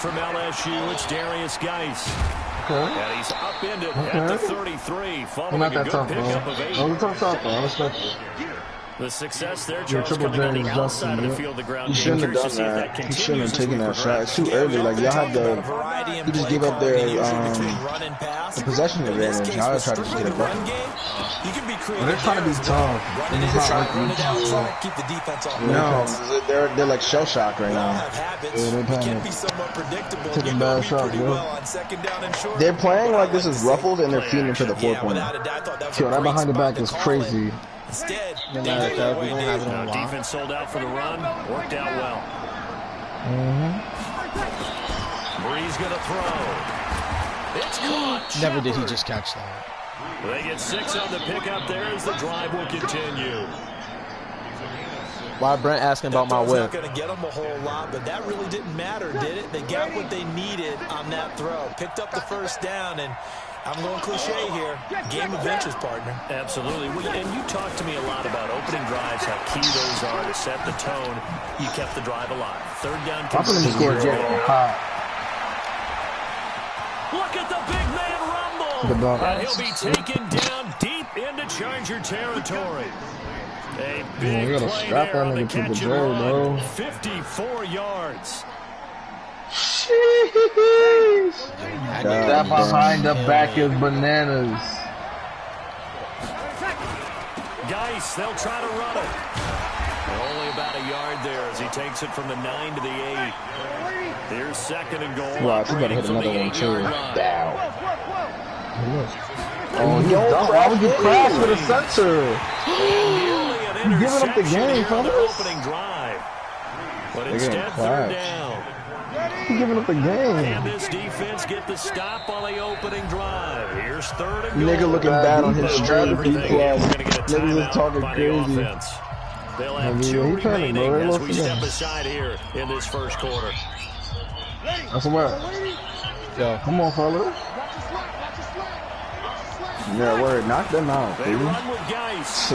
from LSU, it's Darius Geis. Okay. And he's upended at the 33, following not a that good tough, pickup bro. of 8. That was a tough shot, though. I respect it. The success there, Yeah, Charles, triple coming on the James outside of the Johnson, field, the ground. He shouldn't have done that. He shouldn't have taken that shot. It's too early. Like, y'all had the... He just gave up their the possession advantage. Y'all tried to just get it back. Well, they're trying to be tough. No, they're like shell shocked right now. Yeah, they're playing. Taking bad shots, bro. They're playing like this is ruffled and they're feeding for the 4-pointer. Yo, that behind the back is crazy. Defense sold out for the run. Worked out well. Bree's going to throw. It's caught. Never did he just catch that. They get 6 on the pickup there as the drive will continue. Why Brent asking about my whip? Not going to get them a whole lot, but that really didn't matter, did it? They got what they needed on that throw. Picked up the first down, and I'm going cliche here. Game of inches, partner. Absolutely. And you talked to me a lot about opening drives, how key those are to set the tone. You kept the drive alive. Third down. I'm going to score hot. Look at the big man rumble. And he'll be taken down deep into Charger territory. A big play there on the catch and run. 54 yards. Jeez. That behind the back is bananas. Geis, they'll try to run it. Only about a yard there as he takes it from the 9 to the 8. Here's second and goal. Wow, he's gonna hit another one too. Down. Oh, he's dumb. Why would you crash with a sensor? You're giving up the game, fellas. But instead, third down. He's giving up the game. And this defense get the stop on the opening drive. Here's third and goal. Nigga looking bad on his stream. Niggas is talking crazy. They'll have 2 remaining as we step aside here in this first quarter. That's a word. Yo, come on, fellas. Yeah, word. Knock them out, They baby. run with Geis.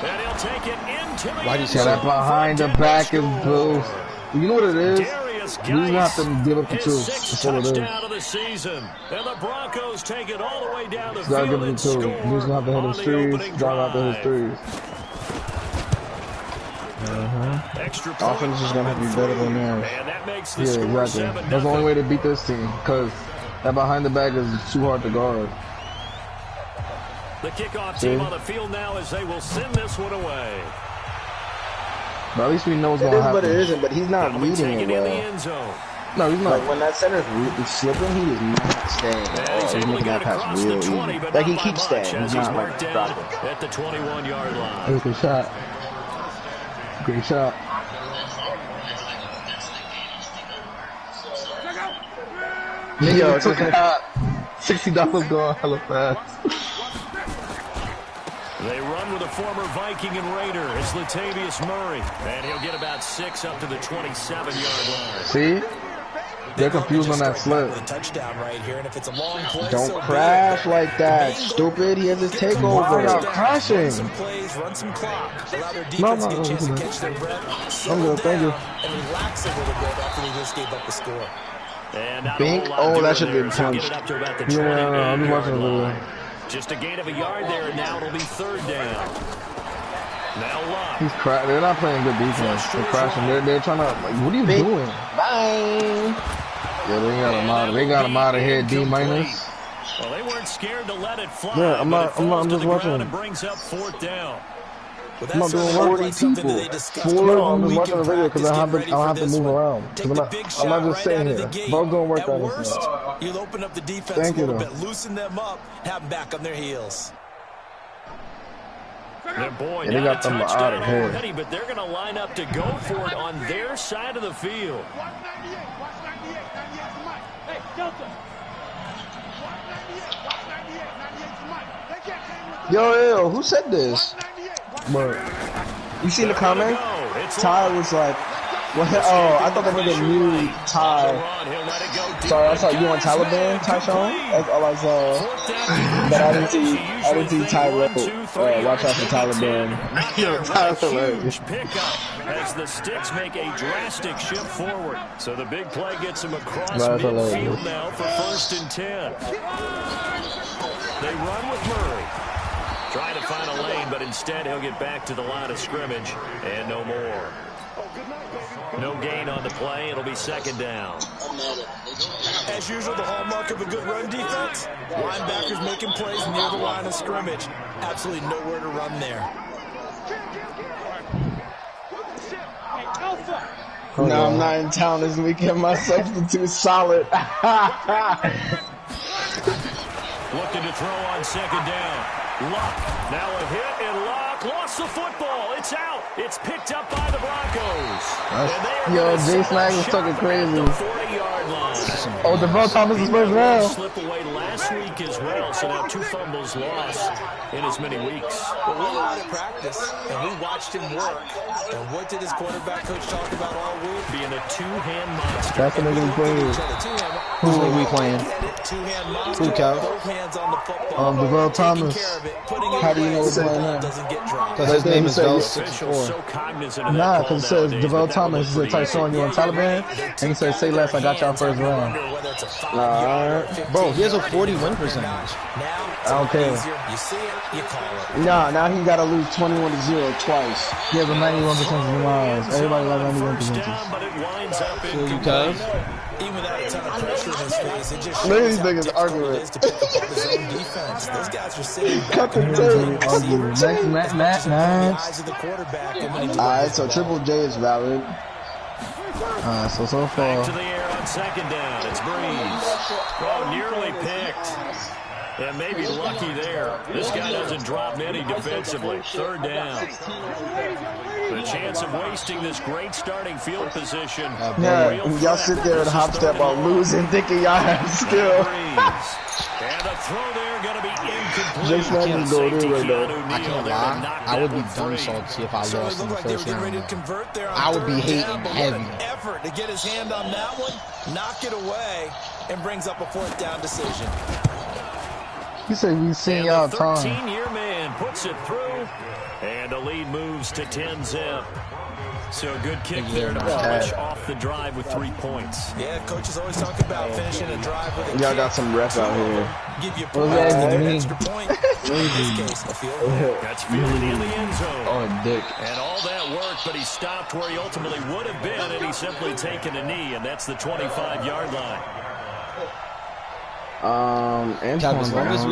And he'll take it into the Why do you say that behind the back is boost? You know what it is? You don't have to give up the two. That's what it is. Of the season. And the Broncos take it all the way down the You gotta give field him and the two. score You just have to hit on his the threes, opening drive out to his drive. threes. Extra Offense is gonna have to be better than theirs. And that makes the Yeah, score exactly. 7-0. That's the only way to beat this team, because that behind the back is too hard to guard. The kickoff team on the field now as they will send this one away. But at least we know what's It going to is happen. what it isn't, but he's not They'll be reading taken it in the well. end zone. No, he's not. Like when that center's slipping, he is not staying. He's He's able to making get that it pass across real the 20, easy. but Like he not by keeps much staying. as He's he's not marked like down dropping. at the 21-yard line. That was a shot. Great shot. Yo, it's okay. $60 going hella fast. They run with a former Viking and Raider. It's Latavius Murray. And he'll get about 6 up to the 27-yard line. See? They're confused on that slip. Touchdown right here, and if it's a long play, Don't crash like that, stupid. He has his Why are y'all takeover. crashing? Run some plays, run some clock. Allow their No, defense to get a chance to no. catch their breath. I'm good, thank you. And relax a little bit after they just gave up the score. And not Bink? a whole lot Oh, doing that should there be as they get punched. it up to about the Yeah, I'm just watching 28-yard the video. line. Just a gain of a yard there, and now it'll be third down. Now Love. They're not playing good defense. They're crashing. They're trying to, like, what are you Bink. doing? Bye. Yeah, they got him out of here, D minus. Well, they weren't scared to let it fly. Yeah, I'm just watching. And brings up fourth down. Well, I'm not doing work. Like something that they discussed I'm all just week watching in the video because practice, I'll have getting to ready move for around. this one. Take the big I'm shot not just right sitting out of here. the gate. Bro, going to work At on worst, this. you'll open up the defense Thank a you, little though. bit, loosen them up, have them back on their heels. Their boy, Yeah, they got them out of here. already, but they're going to line up to go for it on their side of the field. Yo, who said this? But You seen the comment? Ty was like, well, oh, I thought that nigga knew Ty. Sorry, I saw you on Taliban, Tyshawn. That's all I saw. But I didn't see Ty wrote, watch out for Taliban. yo, Ty's hilarious. Pickup. as the sticks make a drastic shift forward. So the big play gets him across midfield now for 1st and 10. They run with Murray. Trying to find a lane, but instead he'll get back to the line of scrimmage and no more. No gain on the play. It'll be 2nd down. As usual, the hallmark of a good run defense, linebackers making plays near the line of scrimmage. Absolutely nowhere to run there. No, I'm not in town this weekend. My substitute's solid. Looking to throw on 2nd down. Luck. Now a hit, and Luck lost the football. It's out. It's picked up by the Broncos. Yo, Jay Snag was talking crazy. 40-yard line. Oh, Devell Thomas is first round. Slip away last week as well, so now 2 fumbles lost in as many weeks. But we were out of practice, and we watched him work. And what did his quarterback coach talk about all week? Being a 2-hand monster. That's what they're going to play. Who's we playing? 2-hand monster. Who, Cal? Both hands on the football. Devell Thomas. How do you know what's going on? Doesn't get dropped. Because his name is Bell So 64. cognizant of that Nah, call because it says nowadays, Devell but that Thomas. looked He said, pretty Tyson, you on Taliban? And he said, say less, I got y'all first round. Bro, he has a 40 win percentage. I don't care. You see it, you call it. Nah, now he got to lose 21-0 twice. He has a 91% of miles. Everybody like 91%. But it winds up in You guys? Even without a ton of pressure in his face, it just Look at shows these how niggas difficult arguing. it is to pick apart his own defense. Those guys are sitting Cut back the and tape. Next. eyes of the quarterback. And when he Alright, so Triple J is valid. So back far. to the air on 2nd down. It's Breeze. Oh, nearly picked. Yeah, maybe lucky there. This guy doesn't drop many defensively. 3rd down. The chance of wasting this great starting field position. Yeah, y'all sit there and hop step while losing, thinking y'all have skill. And the throw there going to be incomplete. Jason Adams go there right now. I can't lie. I would be dumb salty if I lost in the first round. I would be hating heavy. Effort to get his hand on that one, knock it away, and brings up a 4th down decision. He said we seen y'all time. 13-year man puts it through, and the lead moves to 10-zip. So a good kick there to finish off the drive with 3 points. Yeah, coaches always talk about finishing a drive with a Y'all got some ref out here. give you a What point, does that give you an mean? extra point. In this case, a field goal. That's fielded in the end zone. Oh, dick. And all that work, but he stopped where he ultimately would have been, and he's simply taken a knee, and that's the 25-yard line. Kev, as long as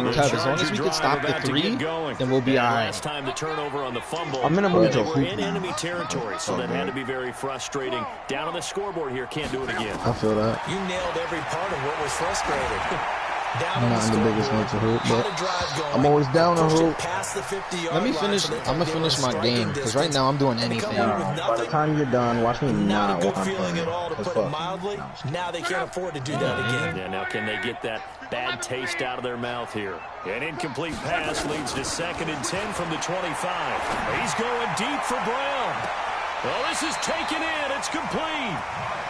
we can stop the 3, then we'll be all right. Last time the turnover on the fumble. I'm in a mood to We're hoop in now. enemy territory, so that had to be very frustrating. Down on the scoreboard here, can't do it again. I feel that. You nailed every part of what was frustrated. Down I'm on not in the biggest mood to hoop, Had but a drive going, I'm always down to pushed it hoop. past the 50-yard Let me line, finish. so they I'm thought gonna they were finish my striking game because distance. right now I'm doing And they anything. come away with By the nothing. time you're done, watch me Not not a good walk feeling at all, to That's put it fuck. mildly. Now they can't afford to do that again. Yeah, now can they get that bad taste out of their mouth here? An incomplete pass leads to 2nd and 10 from the 25. He's going deep for Brown. Well, this is taken in. It's complete.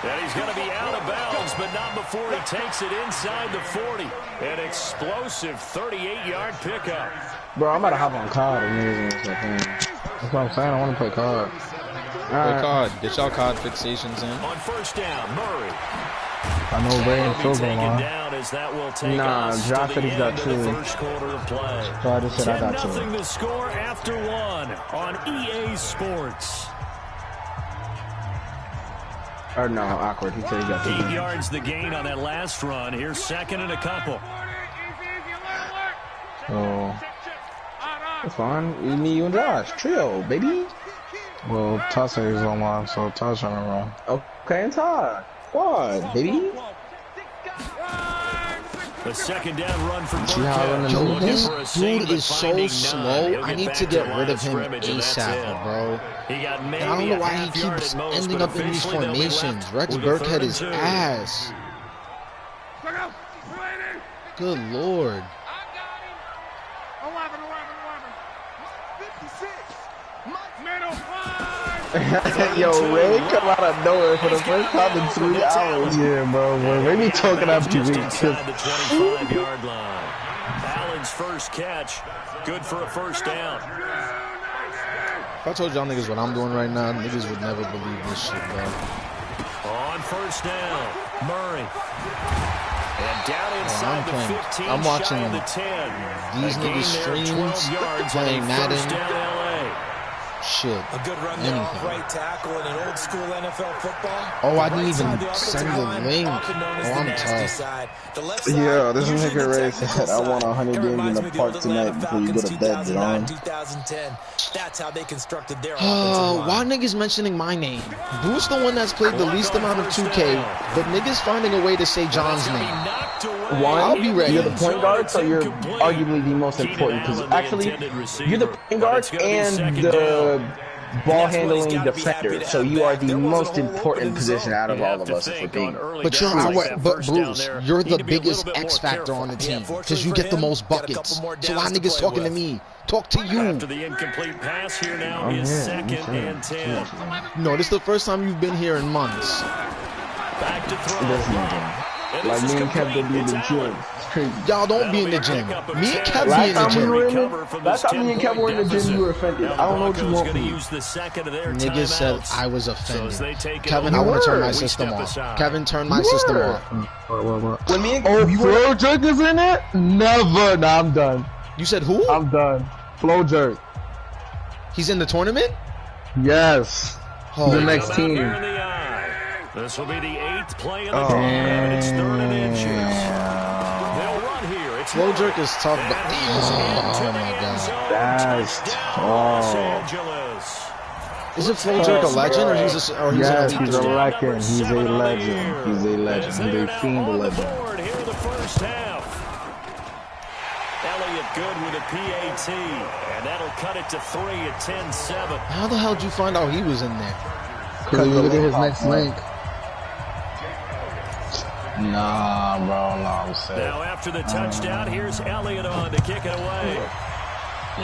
And he's going to be out of bounds, but not before he takes it inside the 40. An explosive 38-yard pickup. Bro, I'm about to hop on COD and niggas and stuff. That's what I'm saying. I want to play COD. Play COD. Get y'all COD fixations in. On 1st down, Murray. I know Ray and Phil Taken going on. down as that will take Nah, us Josh to said the he's got end of 2. the first quarter of play. So I just said I got 2. 10-0 to score after 1 on EA Sports. Or no, awkward. He said he got 2. 8 yards the gain on that last run. Here's 2nd and a couple. So that's fine. Me, you, and Josh. Trio, baby. Well, Tasha is online, so Tasha trying to run. Okay, and Todd. Squad, baby. The 2nd down run for See how I run the Yo, nose this game? dude is so slow. I need to get rid of him ASAP, bro. He got And I don't know why he keeps ending up in these formations. Rex Burkhead is ass. Good lord. Yo, Ray come out of nowhere for the first time in 3 hours. Yeah, bro. Ray be talking after just week. inside the 25-yard line. Allen's first catch, good for a 1st down. If I told y'all niggas what I'm doing right now, niggas would never believe this shit, bro. On first down, Murray. And down inside the 15, I'm watching the 10. These niggas streams playing Madden. Shit. A good run there off right tackle in an old school NFL football. Oh, I didn't even send the link. Oh, I'm tough. Yeah, this nigga Ray said, I want 100 games in the park tonight before you go to bed, John. 2010. That's how they constructed their why niggas mentioning my name? Who's the one that's played the least amount of 2K, but niggas finding a way to say John's name? One, I'll be ready. You're the point guard, so you're arguably the most important. Because actually, you're the point guard and the ball handling defender, so you are the most important position out of all of us. But Bruce, you're the biggest X factor on the team because you get the most buckets. So why niggas talking to me? Talk to you. After the incomplete pass here now is 2nd and 10. No, this is the first time you've been here in months. Back to throw. Like me and Kev don't be in the gym. Y'all don't be in the gym. Me and Kev be in the gym. Last time me and Kev were in the gym, you were offended. I don't know what you want from me. Niggas said I was offended. Kevin, I want to turn my system off. Kevin, turn my system off. When me and Flo Jerk is in it? Never. Nah, I'm done. You said who? I'm done. Flo Jerk. He's in the tournament? Yes. Oh, the next team. This will be the 8th play of the drive, and it's 3rd and inches. They'll run here. It's Flo Jerk is tough, but oh my god. That's tough. Is it Flo Jerk a legend, or he's an elite? Yes, he's a legend. He's a legend. He's a legend. He's a fiend legend. Here in the first half. Elliott good with a PAT, and that'll cut it to 3 at 10-7. How the hell did you find out he was in there? Because look at his next link. Nah, bro, no, I'm saying. Now after the touchdown, here's Elliott on to kick it away. He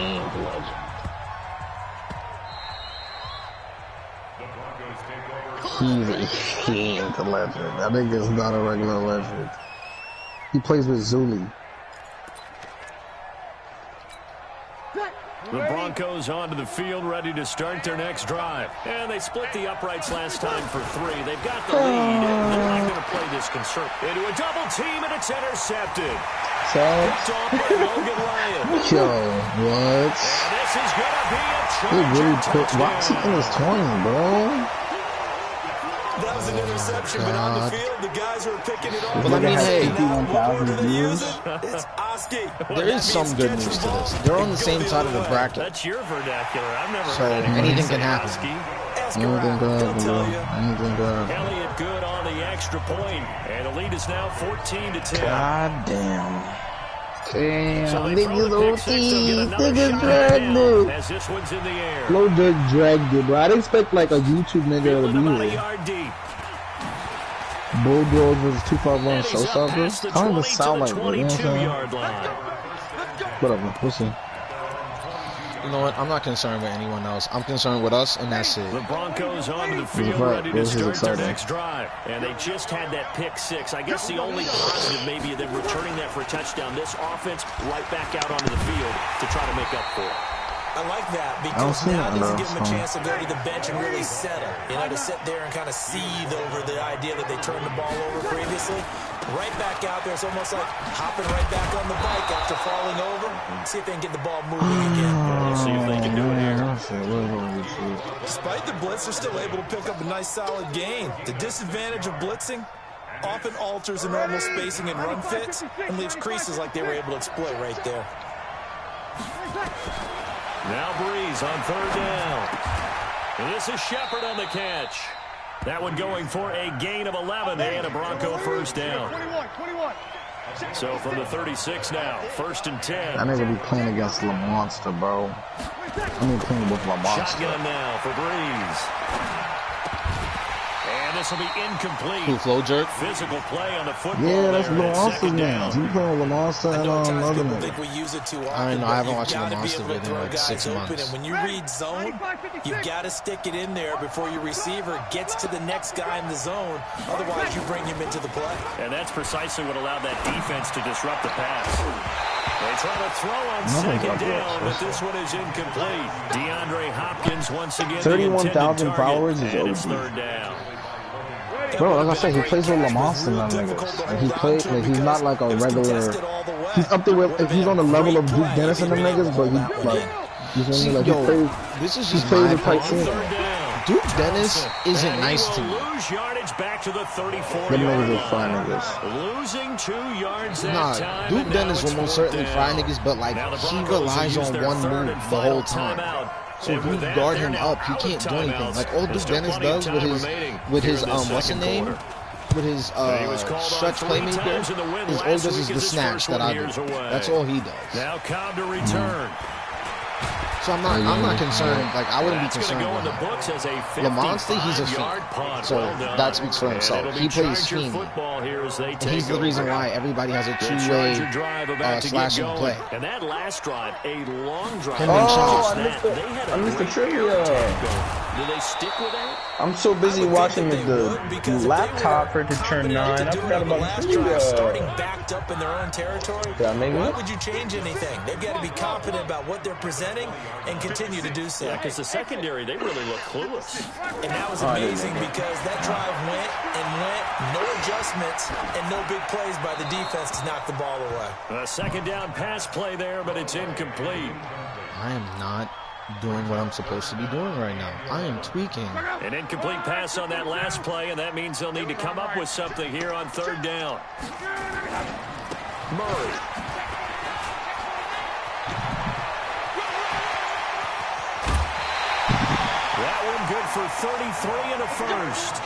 ain't the legend. That nigga's not a regular legend. He plays with Zuli. The Broncos onto the field, ready to start their next drive. And they split the uprights last time for 3. They've got the lead, and they're not going to play this concern. Into a double team, and it's intercepted. Picked off by Logan Ryan. Yo, what? And this is going to be a He really put touchdown. Roxy in his 20, bro. That was an interception, but on the field, the guys who are picking it up. Well, I mean, hey, it's Oski. there is some good news to this. They're on the same side of the bracket. That's your vernacular. I've never So heard anything can happen. Anything good, bro. Anything good. Elliott good on the extra point, and the lead is now 14-10. God damn. Damn, So they throw niggas the pick six, they'll get another niggas shot dragged down it. as this one's in the air. Flo Jerk dragged it, bro. I'd expect like a YouTube nigga to About a be here. yard deep. Bulldogs versus 251 And he's up past Showstoppers. the I don't even 20 sound to like the it, you know what I'm saying? 22-yard line. Whatever, we'll see. You know what? I'm not concerned with anyone else. I'm concerned with us, and that's it. The Broncos onto the field, ready to start their next drive. And they just had that pick 6. I guess the only positive maybe of them returning that for a touchdown. This offense right back out onto the field to try to make up for it. I like that because now does it give them a chance to go to the bench and really settle. You know, to sit there and kind of seethe over the idea that they turned the ball over previously. Right back out there, it's almost like hopping right back on the bike after falling over. See if they can get the ball moving again. We'll see if they can do it here. Despite the blitz, they're still able to pick up a nice solid gain. The disadvantage of blitzing often alters the normal spacing and run fits and leaves creases like they were able to exploit right there. Now Breeze on 3rd down. And this is Shepard on the catch. That one going for a gain of 11 and a Bronco first down. So from the 36 now, 1st and 10. That nigga be playing against LaMonster, bro. I mean, playing with LaMonster. Shotgun now for Breeze. And this will be incomplete. Who, Flo Jerk? Physical play on the football. Yeah, that's there, and LaMonster's second name. down. He playing with LaMonster and another People nigga. think we use it too often. I know, I haven't watched You've the gotta be Monster able to video in throw like guys 6 open, months. And when you read zone, you've got to stick it in there before your receiver gets to the next guy in the zone. Otherwise, you bring him into the play. And that's precisely what allowed that defense to disrupt the pass. They try to throw on second down, but this one is incomplete. DeAndre Hopkins once again. 31,000 followers is OD. third down. Bro, like I said, he plays with Lamont and them niggas. Like, he plays, like, he's not like a regular. He's up there with, he's on the level of Duke Dennis and them niggas, but he, like, you feel me? Like, he plays, this is he plays with tight team. Duke Dennis isn't nice to me. Lose yardage back to the 34. Them niggas are fine niggas. Losing 2 yards that time. Duke Dennis will most certainly fry niggas, but like he relies on one move the whole time. So if you guard him up, he can't do anything. Like all Duke Dennis does with his what's his name? With his stretch playmaker, is all does is the snatch that I do. That's all he does. Now Cobb to return. So I'm not concerned. Like I wouldn't be concerned with him. Lamonte, he's a fiend. So that speaks for himself. He plays fiend. And he's the reason why everybody has a two-way slashing play. And that last drive, a long drive. I missed the trivia. Do they stick with that? I'm so busy watching the laptop for it to turn 9. I forgot about the trivia. Starting backed up in their own territory. Why would you change anything? They've got to be confident about what they're presenting and continue to do so. Yeah, because the secondary, they really look clueless. And that was amazing because that drive went, no adjustments, and no big plays by the defense to knock the ball away. A second down pass play there, but it's incomplete. I am not doing what I'm supposed to be doing right now. I am tweaking. An incomplete pass on that last play, and that means they'll need to come up with something here on third down. Murray. That one good for 33 and a first.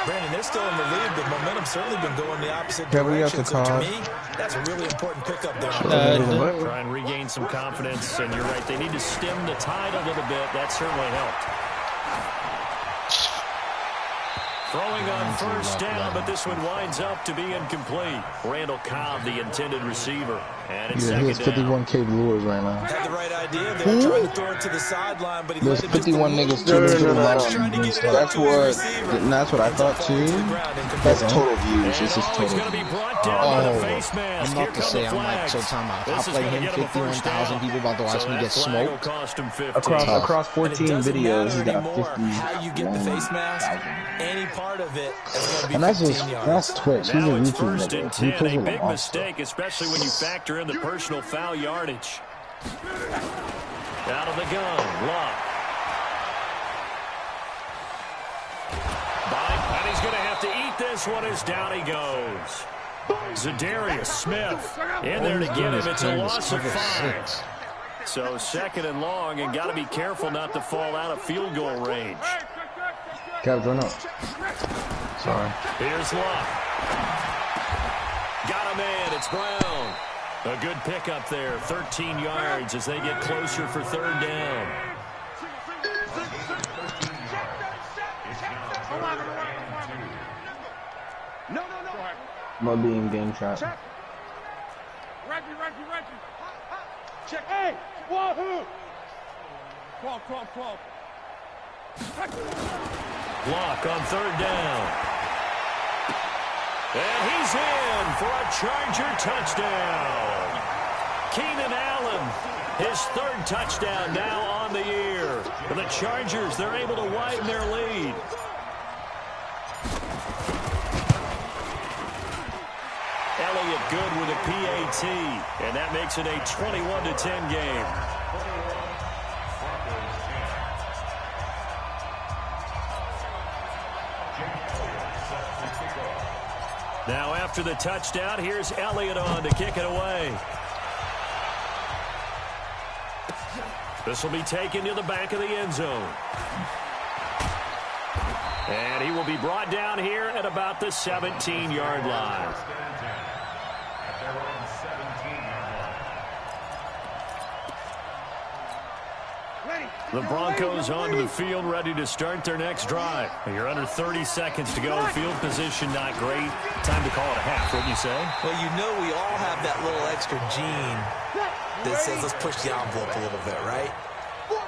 Brandon, they're still in the lead, but momentum's certainly been going the opposite direction. So to me, that's a really important pickup there. Try and regain some confidence, and you're right, they need to stem the tide a little bit. That certainly helped. Throwing on first down, but this one winds up to be incomplete. Randall Cobb, the intended receiver. And it's he has 51K viewers right now. Had the right idea. They were trying to throw it to the sideline, but he There's 51 niggas to the bottom. That's what I thought too. That's total views. This is total views. I'm about to say, I'm like, so time out. I play him 51,000 people about to watch me get smoked. Across 14 videos, he got 50. How you get the face mask, any part of it is going and to be that's Twitch. He's a YouTube first and nigga. 10, a big mistake, especially when you factor in the personal foul yardage. Out of the gun, Locke. And he's going to have to eat this one as down he goes. Zadarius Smith in there to get him. It's a loss of 5. So second and long, and got to be careful not to fall out of field goal range. Cap, run up. Sorry. Here's Locke. Got a man. It's Brown. A good pickup there. 13 yards as they get closer for third down. Might be in game trap. Reggie. Check. Hey, wahoo! 12. Block on third down. And he's in for a Charger touchdown. Keenan Allen, his third touchdown now on the year. For the Chargers, they're able to widen their lead. Elliott good with a PAT, and that makes it a 21-10 game. Now after the touchdown, here's Elliott on to kick it away. This will be taken to the back of the end zone. And he will be brought down here at about the 17-yard line. The Broncos onto the field, ready to start their next drive. You're under 30 seconds to go. Field position not great. Time to call it a half, wouldn't you say? Well, you know we all have that little extra gene that says let's push the envelope a little bit, right?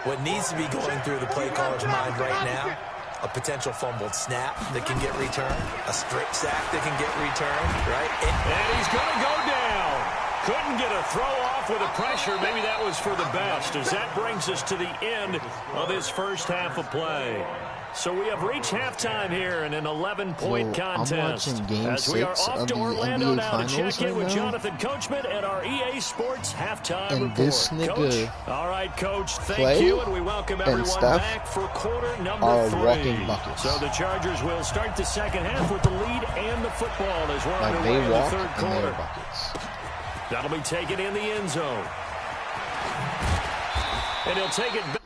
What needs to be going through the play caller's mind right now, a potential fumbled snap that can get returned, a strip sack that can get returned, right? And he's going to go down. Couldn't get a throw off with the pressure. Maybe that was for the best, as that brings us to the end of this first half of play. So we have reached halftime here in an 11-point contest. I'm watching Game as we are 6 off of to the Orlando NBA now to Finals check in with right now. Jonathan Coachman at our EA Sports halftime report. This nigga Coach, all right, Coach, thank you, and we welcome everyone back for quarter number 3. Walking buckets. So the Chargers will start the second half with the lead and the football as we're underway in the third quarter. That'll be taken in the end zone. And he'll take it back.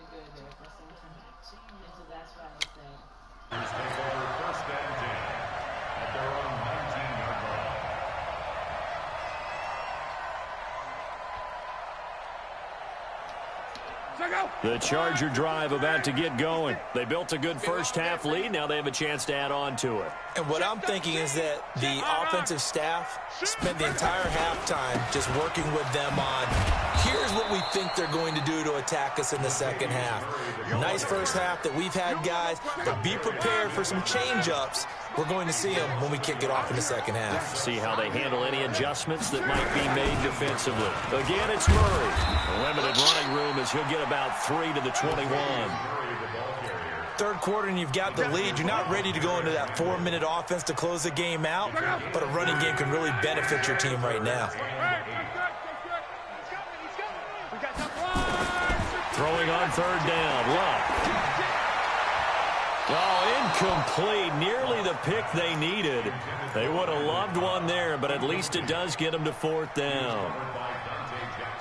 The Charger drive about to get going. They built a good first half lead. Now they have a chance to add on to it. And what I'm thinking is that the offensive staff spent the entire halftime just working with them on, here's what we think they're going to do to attack us in the second half. Nice first half that we've had, guys, but be prepared for some change-ups. We're going to see them when we kick it off in the second half. See how they handle any adjustments that might be made defensively. Again, it's Murray. A limited running room as he'll get about 3 to the 21. Third quarter and you've got the lead. You're not ready to go into that 4-minute offense to close the game out, but a running game can really benefit your team right now. Throwing on third down. Luck. Oh, incomplete. Nearly the pick they needed. They would have loved one there, but at least it does get them to fourth down.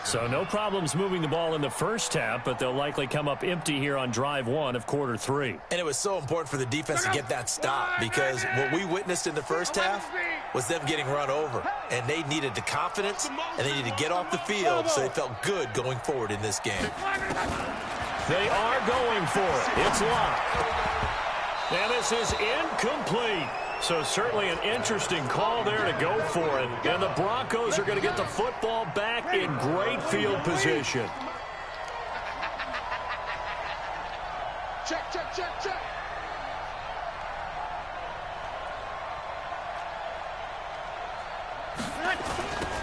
So no problems moving the ball in the first half, but they'll likely come up empty here on drive 1 of quarter 3. And it was so important for the defense to get that stop, because what we witnessed in the first half was them getting run over. And they needed the confidence, and they needed to get off the field so they felt good going forward in this game. They are going for it. It's Luck. And this is incomplete. So certainly an interesting call there to go for it. And the Broncos are going to get the football back in great field position. Check, check, check, check.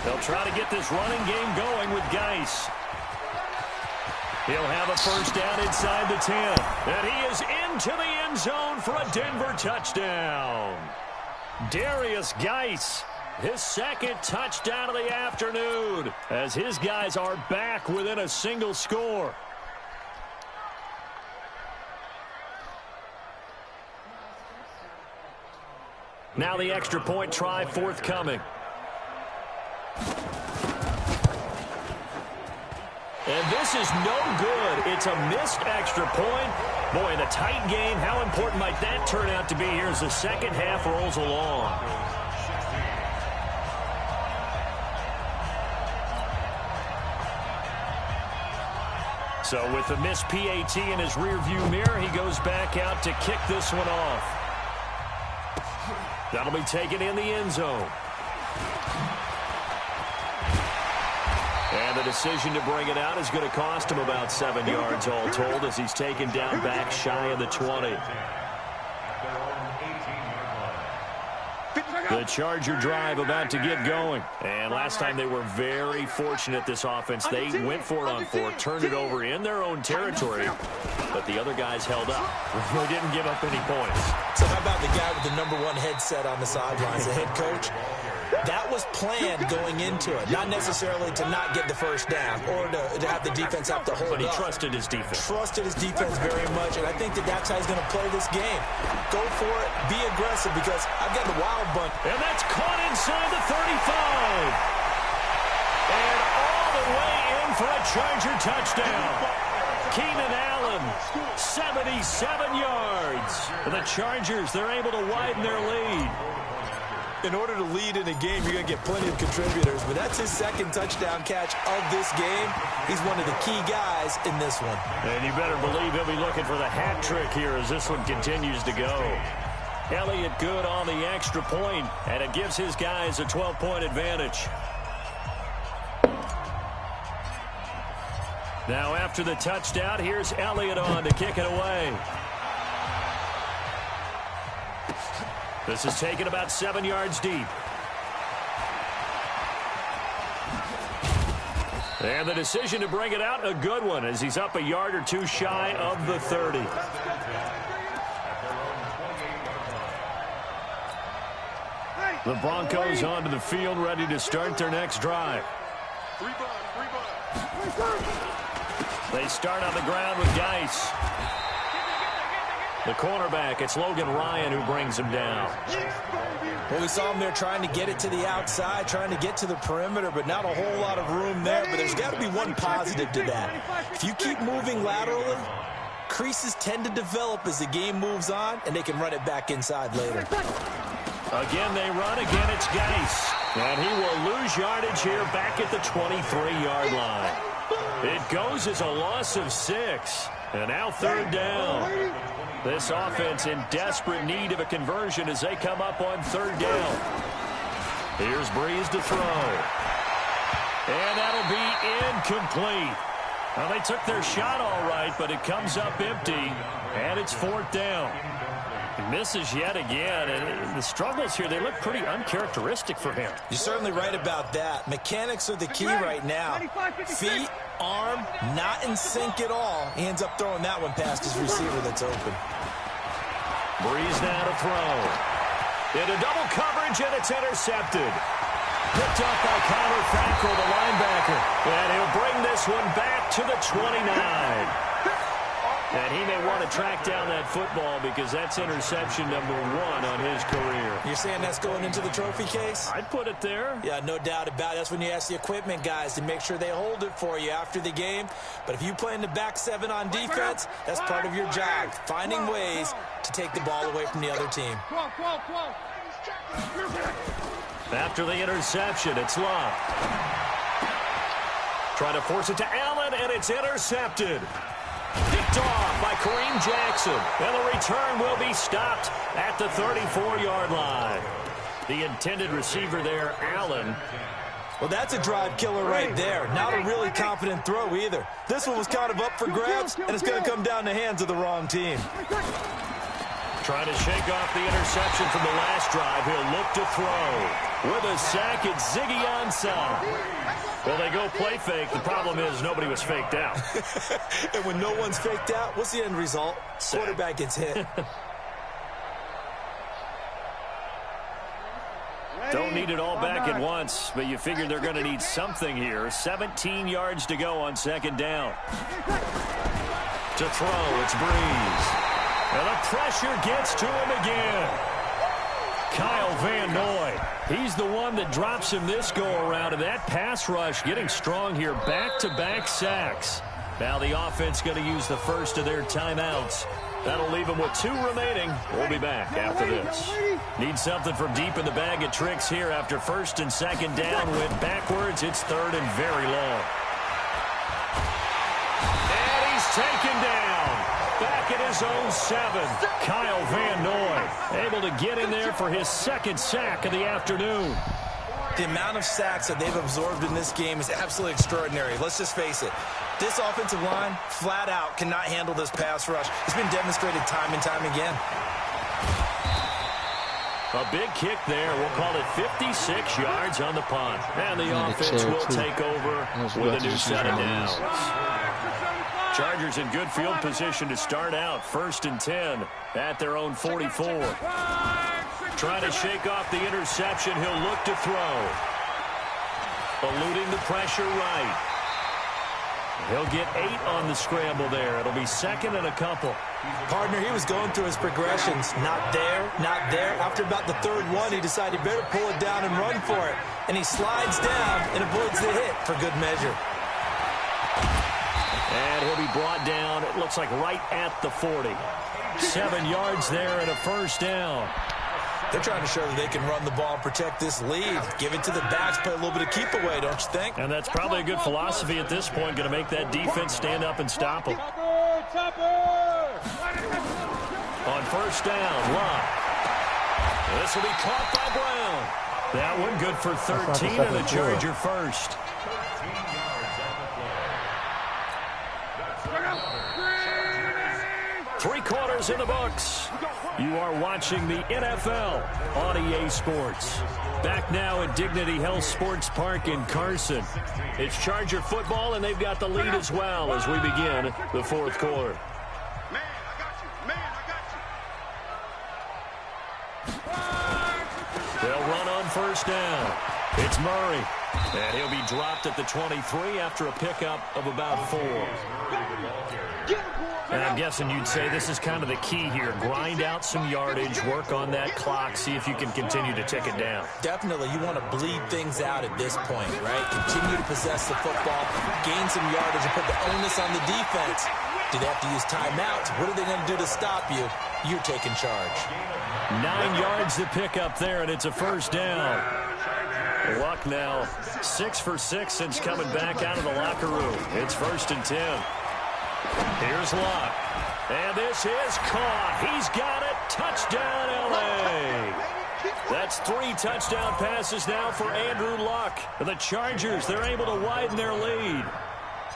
They'll try to get this running game going with Geis. He'll have a first down inside the 10. And he is into the end zone for a Denver touchdown. Darius Geis, his second touchdown of the afternoon, as his guys are back within a single score. Now the extra point try forthcoming. And this is no good. It's a missed extra point. Boy, in a tight game, how important might that turn out to be here as the second half rolls along? So with the missed PAT in his rearview mirror, he goes back out to kick this one off. That'll be taken in the end zone. And the decision to bring it out is going to cost him about 7 yards all told, as he's taken down back shy of the 20. The Charger drive about to get going. And last time they were very fortunate, this offense. They went for it on 4, turned it over in their own territory, but the other guys held up. They didn't give up any points. So how about the guy with the #1 headset on the sidelines, the head coach? That was planned going into it, not necessarily to not get the first down or to have the defense have to hold up. But he trusted his defense. Trusted his defense very much, and I think that that's how he's going to play this game. Go for it, be aggressive, because I've got the wild bunch. And that's caught inside the 35. And all the way in for a Charger touchdown. Keenan Allen, 77 yards. And the Chargers, they're able to widen their lead. In order to lead in a game, you're going to get plenty of contributors, but that's his second touchdown catch of this game. He's one of the key guys in this one. And you better believe he'll be looking for the hat trick here as this one continues to go. Elliott good on the extra point, and it gives his guys a 12-point advantage. Now after the touchdown, here's Elliott on to kick it away. This is taken about 7 yards deep. And the decision to bring it out, a good one, as he's up a yard or two shy of the 30. The Broncos onto the field, ready to start their next drive. They start on the ground with Geis. The cornerback, it's Logan Ryan who brings him down. Well, we saw him there trying to get it to the outside, trying to get to the perimeter, but not a whole lot of room there. But there's got to be one positive to that. If you keep moving laterally, creases tend to develop as the game moves on, and they can run it back inside later. Again, they run. Again, it's Geis. And he will lose yardage here back at the 23-yard line. It goes as a loss of 6. And now third down. This offense in desperate need of a conversion as they come up on third down. Here's Breeze to throw. And that'll be incomplete. Well, they took their shot all right, but it comes up empty. And it's fourth down. He misses yet again, and the struggles here, they look pretty uncharacteristic for him. You're certainly right about that. Mechanics are the key right now. Feet, arm, not in sync at all. He ends up throwing that one past his receiver that's open. Breeze now to throw. Into double coverage, and it's intercepted. Picked up by Connor Fackrell, the linebacker. And he'll bring this one back to the 29. And he may want to track down that football because that's interception number 1 on his career. You're saying that's going into the trophy case? I'd put it there. Yeah, no doubt about it. That's when you ask the equipment guys to make sure they hold it for you after the game. But if you play in the back 7 on defense, that's part of your job, finding ways to take the ball away from the other team. After the interception, it's Love. Trying to force it to Allen, and it's intercepted. Picked off by Kareem Jackson. And the return will be stopped at the 34-yard line. The intended receiver there, Allen. Well, that's a drive killer right there. Not a really confident throw either. This one was kind of up for grabs, and it's going to come down the hands of the wrong team. Trying to shake off the interception from the last drive. He'll look to throw. With a sack, it's Ziggy Ansah. Well, they go play fake. The problem is nobody was faked out. And when no one's faked out, what's the end result? Quarterback gets hit. Don't need it all back at once, but you figure they're going to need something here. 17 yards to go on second down. To throw, it's Breeze. And the pressure gets to him again. Kyle Van Noy. He's the one that drops him this go-around, and that pass rush getting strong here. Back-to-back sacks. Now the offense going to use the first of their timeouts. That'll leave them with 2 remaining. We'll be back after this. Need something from deep in the bag of tricks here after first and second down. Went backwards. It's third and very long. And he's taken down. Back at his own 7. Kyle Van Noy able to get in there for his second sack of the afternoon. The amount of sacks that they've absorbed in this game is absolutely extraordinary. Let's just face it. This offensive line, flat out, cannot handle this pass rush. It's been demonstrated time and time again. A big kick there. We'll call it 56 yards on the punt. And the offense will take over with a new set of downs. Chargers in good field position to start out. First and 10 at their own 44. Trying to shake off the interception. He'll look to throw. Eluding the pressure right. He'll get 8 on the scramble there. It'll be second and a couple. Partner, he was going through his progressions. Not there, not there. After about the third one, he decided he better pull it down and run for it. And he slides down and avoids the hit for good measure. And he'll be brought down, it looks like right at the 40. 7 yards there and a first down. They're trying to show that they can run the ball and protect this lead. Give it to the backs, play a little bit of keep away, don't you think? And that's probably a good philosophy at this point, going to make that defense stand up and stop them. On first down, Love. This will be caught by Brown. That one good for 13 and a Charger first. 3 quarters in the books. You are watching the NFL on EA Sports. Back now at Dignity Health Sports Park in Carson. It's Charger football, and they've got the lead as well as we begin the 4th quarter. Man, I got you. Man, I got you. They'll run on first down. It's Murray. And he'll be dropped at the 23 after a pickup of about 4. And I'm guessing you'd say this is kind of the key here. Grind out some yardage, work on that clock, see if you can continue to tick it down. Definitely, you want to bleed things out at this point, right? Continue to possess the football, gain some yardage, and put the onus on the defense. Do they have to use timeouts? What are they going to do to stop you? You're taking charge. 9 yards to pick up there, and it's a first down. Luck now 6 for 6 since coming back out of the locker room. It's 1st and 10. Here's Luck. And this is caught. He's got it. Touchdown, L.A. That's 3 touchdown passes now for Andrew Luck. The Chargers, they're able to widen their lead.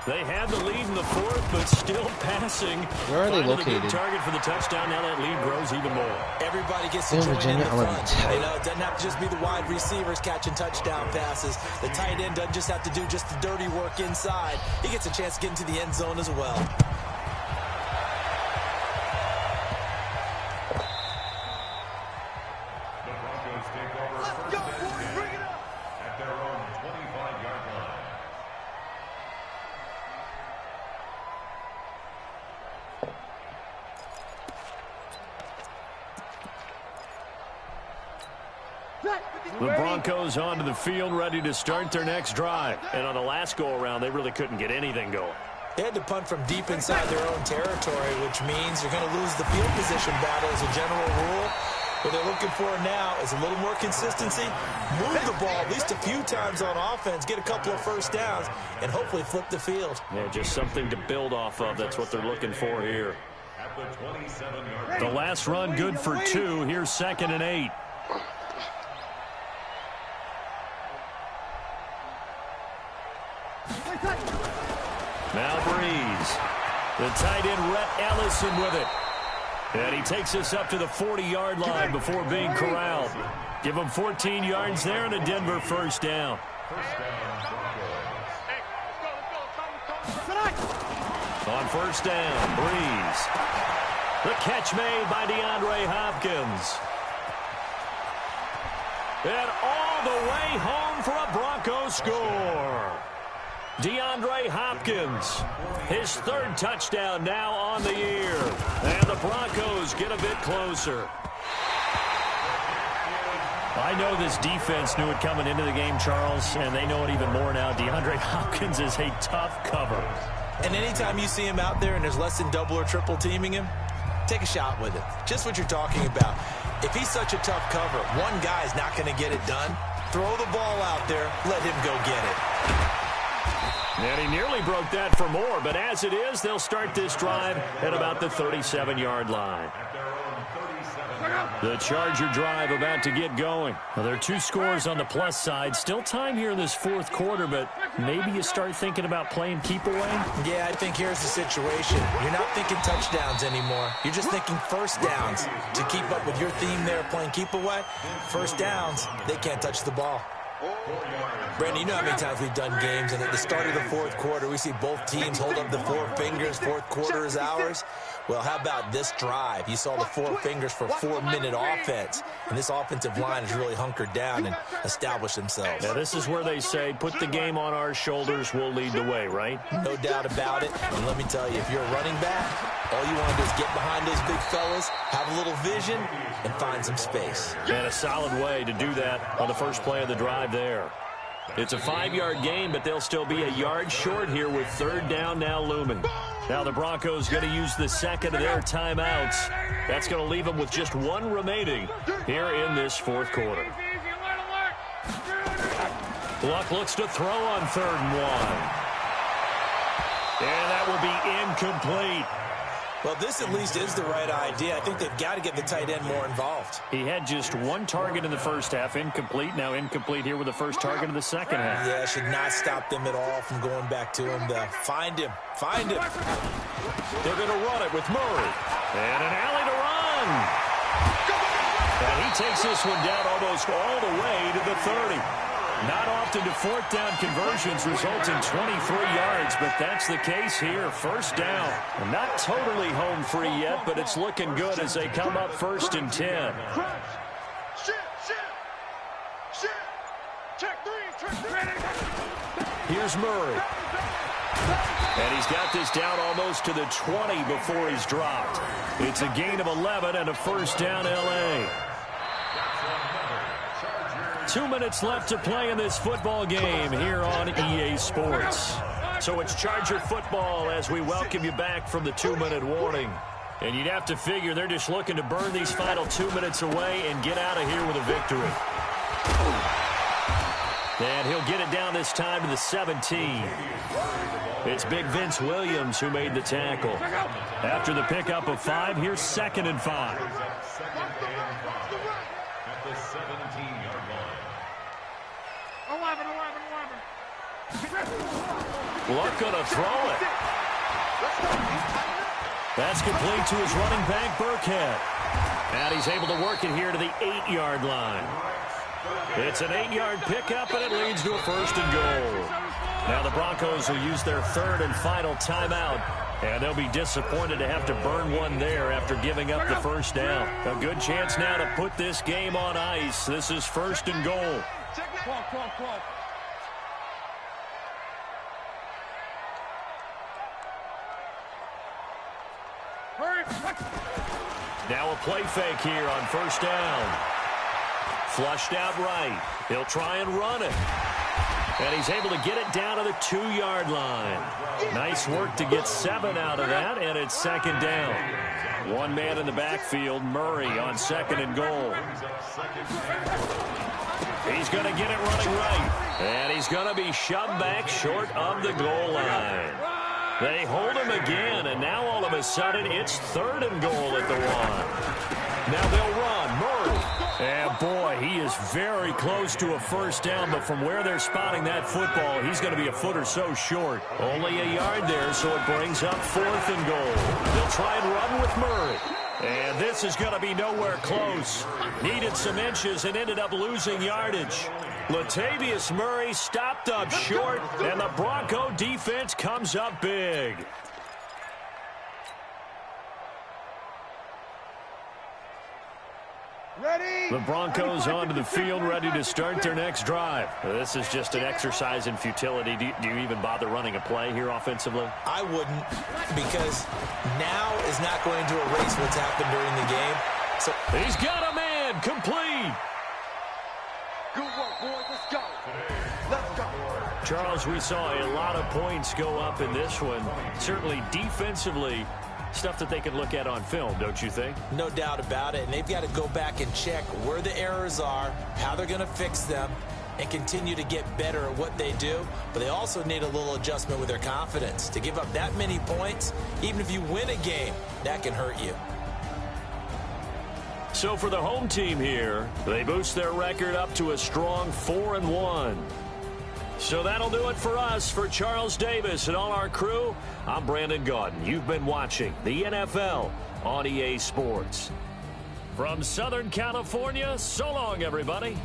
They had the lead in the 4th, but still passing. Where are they located? Good target for the touchdown. Now that lead grows even more. Everybody gets to join in the front. You know, it doesn't have to just be the wide receivers catching touchdown passes. The tight end doesn't just have to do just the dirty work inside. He gets a chance to get into the end zone as well. The Broncos onto the field, ready to start their next drive. And on the last go-around, they really couldn't get anything going. They had to punt from deep inside their own territory, which means you're going to lose the field position battle as a general rule. What they're looking for now is a little more consistency, move the ball at least a few times on offense, get a couple of first downs, and hopefully flip the field. Yeah, just something to build off of. That's what they're looking for here. The last run good for 2. Here's 2nd and 8. Now Breeze. The tight end, Rhett Ellison, with it. And he takes us up to the 40-yard line before being corralled. Give him 14 yards there and a Denver first down. On first down, Breeze. The catch made by DeAndre Hopkins. And all the way home for a Broncos score. DeAndre Hopkins, his 3rd touchdown now on the year. And the Broncos get a bit closer. I know this defense knew it coming into the game, Charles, and they know it even more now. DeAndre Hopkins is a tough cover. And anytime you see him out there and there's less than double or triple teaming him, take a shot with it. Just what you're talking about. If he's such a tough cover, one guy's not going to get it done. Throw the ball out there. Let him go get it. And he nearly broke that for more, but as it is, they'll start this drive at about the 37-yard line. The Charger drive about to get going. Well, there are 2 scores on the plus side. Still time here in this 4th quarter, but maybe you start thinking about playing keep away? Yeah, I think here's the situation. You're not thinking touchdowns anymore. You're just thinking first downs. To keep up with your theme there, playing keep away, first downs, they can't touch the ball. Brandon, you know how many times we've done games, and at the start of the 4th quarter, we see both teams hold up the 4 fingers, 4th quarter is ours. Well, how about this drive? You saw the 4 fingers for 4-minute offense, and this offensive line has really hunkered down and established themselves. Now, this is where they say, put the game on our shoulders, we'll lead the way, right? No doubt about it, and let me tell you, if you're a running back, all you want to do is get behind those big fellas, have a little vision, and find some space. And a solid way to do that on the first play of the drive there. It's a 5-yard gain, but they'll still be a yard short here with 3rd down now looming. Now the Broncos going to use the 2nd of their timeouts. That's going to leave them with just 1 remaining here in this 4th quarter. Luck looks to throw on 3rd and 1. And that will be incomplete. Well, this at least is the right idea. I think they've got to get the tight end more involved. He had just one target in the first half, incomplete. Now incomplete here with the first target of the second half. Yeah, should not stop them at all from going back to him. Find him. Find him. They're going to run it with Murray. And an alley to run. And he takes this one down almost all the way to the 30. Not often do fourth down conversions result in 23 yards, but that's the case here. First down. Not totally home free yet, but it's looking good as they come up 1st and 10. Here's Murray. And he's got this down almost to the 20 before he's dropped. It's a gain of 11 and a first down L.A. 2 minutes left to play in this football game here on EA Sports. So it's Charger football as we welcome you back from the 2-minute warning. And you'd have to figure they're just looking to burn these final 2 minutes away and get out of here with a victory. And he'll get it down this time to the 17. It's Big Vince Williams who made the tackle. After the pickup of 5, here's 2nd and 5. Luck gonna throw it. That's complete to his running back, Burkhead. And he's able to work it here to the 8-yard line. It's an 8-yard pickup, and it leads to a 1st and goal. Now the Broncos will use their 3rd and final timeout, and they'll be disappointed to have to burn one there after giving up the first down. A good chance now to put this game on ice. This is 1st and goal. Now a play fake here on 1st down. Flushed out right. He'll try and run it. And he's able to get it down to the 2-yard line. Nice work to get 7 out of that, and it's 2nd down. One man in the backfield, Murray, on 2nd and goal. He's going to get it running right. And he's going to be shoved back short of the goal line. They hold him again, and now all of a sudden it's 3rd and goal at the 1. Now they'll run. Murray. And boy, he is very close to a first down, but from where they're spotting that football, he's going to be a foot or so short. Only a yard there, so it brings up 4th and goal. They'll try and run with Murray. And this is going to be nowhere close. Needed some inches and ended up losing yardage. Latavius Murray stopped up short, and the Bronco defense comes up big. The Broncos onto the field, ready to start their next drive. This is just an exercise in futility. Do you even bother running a play here offensively? I wouldn't, because now is not going to erase what's happened during the game. So he's got a man, complete. Good work, boys. Let's go. Let's go. Charles, we saw a lot of points go up in this one. Certainly defensively, stuff that they can look at on film, don't you think? No doubt about it. And they've got to go back and check where the errors are, how they're going to fix them, and continue to get better at what they do. But they also need a little adjustment with their confidence. To give up that many points, even if you win a game, that can hurt you. So for the home team here, they boost their record up to a strong 4-1. So that'll do it for us. For Charles Davis and all our crew, I'm Brandon Gaudin. You've been watching the NFL on EA Sports. From Southern California, so long, everybody.